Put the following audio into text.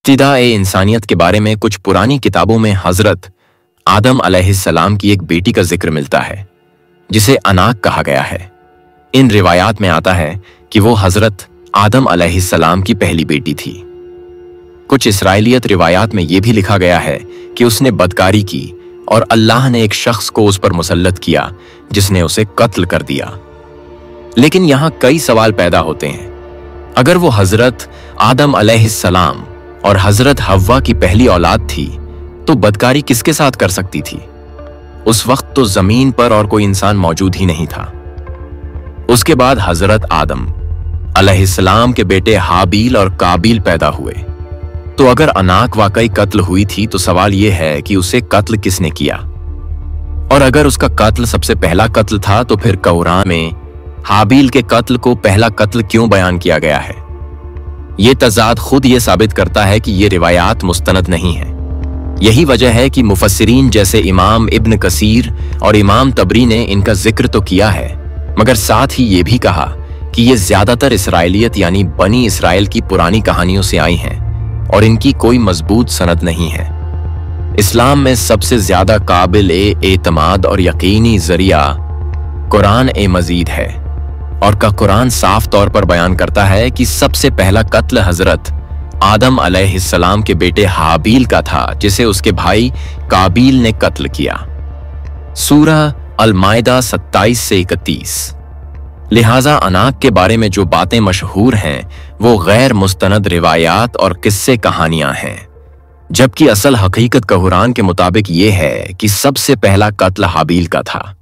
इब्तिदाए इंसानियत के बारे में कुछ पुरानी किताबों में हजरत आदम अलैहिस्सलाम की एक बेटी का जिक्र मिलता है जिसे अनाक कहा गया है। इन रिवायात में आता है कि वो हजरत आदम अलैहिस्सलाम की पहली बेटी थी। कुछ इसराइलियत रिवायात में यह भी लिखा गया है कि उसने बदकारी की और अल्लाह ने एक शख्स को उस पर मुसल्लत किया जिसने उसे कत्ल कर दिया। लेकिन यहां कई सवाल पैदा होते हैं। अगर वो हजरत आदम अलैहिस्सलाम और हजरत हव्वा की पहली औलाद थी तो बदकारी किसके साथ कर सकती थी? उस वक्त तो जमीन पर और कोई इंसान मौजूद ही नहीं था। उसके बाद हजरत आदम अलैहिस्सलाम के बेटे हाबील और काबील पैदा हुए। तो अगर अनाक वाकई कत्ल हुई थी तो सवाल यह है कि उसे कत्ल किसने किया? और अगर उसका कत्ल सबसे पहला कत्ल था तो फिर कुरान में हाबील के कत्ल को पहला कत्ल क्यों बयान किया गया है? ये तजाद खुद ये साबित करता है कि ये रिवायात मुस्तनद नहीं है। यही वजह है कि मुफस्सिरीन जैसे इमाम इब्न कसीर और इमाम तबरी ने इनका जिक्र तो किया है, मगर साथ ही ये भी कहा कि ये ज्यादातर इसराइलियत यानी बनी इसराइल की पुरानी कहानियों से आई हैं और इनकी कोई मजबूत सनद नहीं है। इस्लाम में सबसे ज्यादा काबिल एतमाद और यकीनी जरिया कुरान मजीद है और का कुरान साफ तौर पर बयान करता है कि सबसे पहला कत्ल हजरत आदम अलैहिस्सलाम के बेटे हाबील का था जिसे उसके भाई काबील ने कत्ल किया। सूरह अल-माइदा 27 से 31। लिहाजा अनाक के बारे में जो बातें मशहूर हैं वो गैर मुस्तनद रिवायात और किस्से कहानियां हैं, जबकि असल हकीकत कुरान के मुताबिक ये है कि सबसे पहला कत्ल हाबील का था।